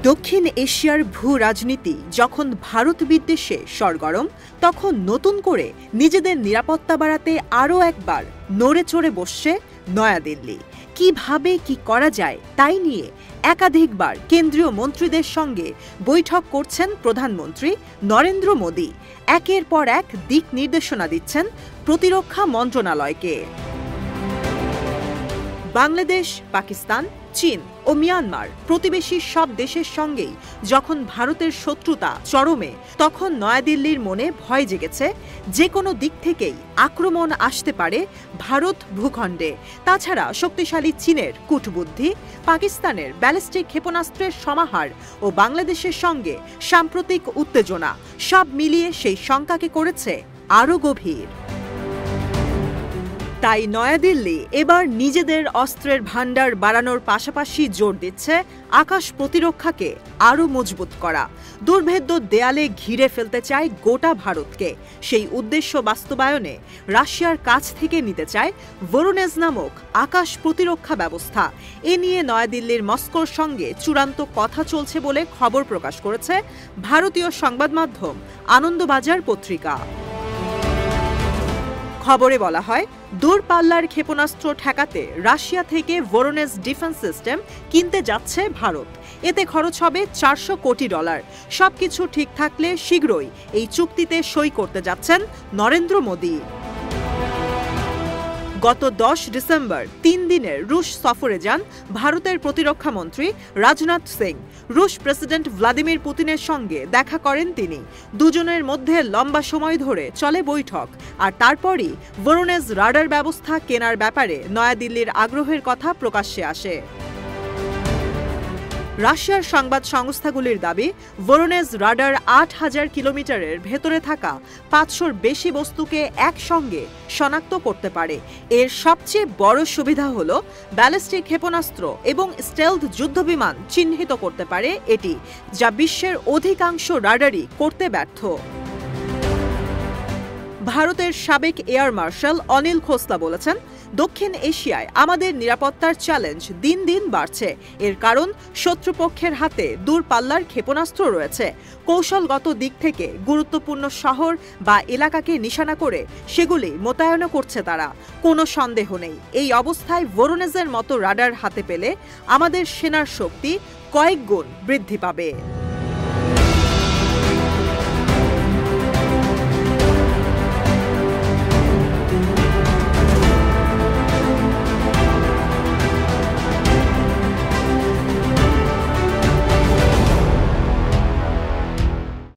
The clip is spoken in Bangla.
দক্ষিণ এশিয়ার ভূ রাজনীতি যখন ভারত বিদ্বেষে সরগরম, তখন নতুন করে নিজেদের নিরাপত্তা বাড়াতে আরও একবার নড়ে চড়ে বসছে নয়াদিল্লি। কিভাবে কি করা যায় তাই নিয়ে একাধিকবার কেন্দ্রীয় মন্ত্রীদের সঙ্গে বৈঠক করছেন প্রধানমন্ত্রী নরেন্দ্র মোদী। একের পর এক দিক নির্দেশনা দিচ্ছেন প্রতিরক্ষা মন্ত্রণালয়কে। বাংলাদেশ, পাকিস্তান, চীন ও মিয়ানমার প্রতিবেশী সব দেশের সঙ্গেই যখন ভারতের শত্রুতা চরমে, তখন নয়াদিল্লির মনে ভয় জেগেছে যে কোনো দিক থেকেই আক্রমণ আসতে পারে ভারত ভূখণ্ডে। তাছাড়া শক্তিশালী চীনের কূটবুদ্ধি, পাকিস্তানের ব্যালিস্টিক ক্ষেপণাস্ত্রের সমাহার ও বাংলাদেশের সঙ্গে সাম্প্রতিক উত্তেজনা সব মিলিয়ে সেই শঙ্কাকে করেছে আরও গভীর। তাই নয়াদিল্লি এবার নিজেদের অস্ত্রের ভাণ্ডার বাড়ানোর পাশাপাশি জোর দিচ্ছে আকাশ প্রতিরক্ষাকে আরও মজবুত করা। দুর্ভেদ্য দেয়ালে ঘিরে ফেলতে চায় গোটা ভারতকে। সেই উদ্দেশ্য বাস্তবায়নে রাশিয়ার কাছ থেকে নিতে চায় ভোরোনেজ নামক আকাশ প্রতিরক্ষা ব্যবস্থা। এ নিয়ে নয়াদিল্লির মস্কোর সঙ্গে চূড়ান্ত কথা চলছে বলে খবর প্রকাশ করেছে ভারতীয় সংবাদ মাধ্যম আনন্দবাজার পত্রিকা। খবরে বলা হয়, দূরপাল্লার ক্ষেপণাস্ত্র ঠেকাতে রাশিয়া থেকে ভোরোনেজ ডিফেন্স সিস্টেম কিনতে যাচ্ছে ভারত। এতে খরচ হবে $400 কোটি। সবকিছু ঠিক থাকলে শীঘ্রই এই চুক্তিতে সই করতে যাচ্ছেন নরেন্দ্র মোদী। গত 10 ডিসেম্বর 3 দিনের রুশ সফরে যান ভারতের প্রতিরক্ষা মন্ত্রী রাজনাথ সিং। রুশ প্রেসিডেন্ট ভ্লাদিমির পুতিনের সঙ্গে দেখা করেন তিনি। দুজনের মধ্যে লম্বা সময় ধরে চলে বৈঠক। আর তারপরই ভোরোনেজ রাডার ব্যবস্থা কেনার ব্যাপারে নয়াদিল্লির আগ্রহের কথা প্রকাশ্যে আসে। রাশিয়ার সংবাদ সংস্থাগুলির দাবি, ভোরোনেজ রাডার 8000 কিলোমিটারের ভেতরে থাকা 500-র বেশি বস্তুকে একসঙ্গে শনাক্ত করতে পারে। এর সবচেয়ে বড় সুবিধা হল ব্যালিস্টিক ক্ষেপণাস্ত্র এবং স্টেলথ যুদ্ধবিমান চিহ্নিত করতে পারে এটি, যা বিশ্বের অধিকাংশ রাডারই করতে ব্যর্থ। ভারতের সাবেক এয়ার মার্শাল অনিল খোসলা বলেছেন, দক্ষিণ এশিয়ায় আমাদের নিরাপত্তার চ্যালেঞ্জ দিন দিন বাড়ছে। এর কারণ শত্রুপক্ষের হাতে দূরপাল্লার ক্ষেপণাস্ত্র রয়েছে। কৌশলগত দিক থেকে গুরুত্বপূর্ণ শহর বা এলাকাকে নিশানা করে সেগুলি মোতায়েন করছে তারা। কোনো সন্দেহ নেই, এই অবস্থায় ভোরোনেজের মতো রাডার হাতে পেলে আমাদের সেনার শক্তি কয়েক গুণ বৃদ্ধি পাবে।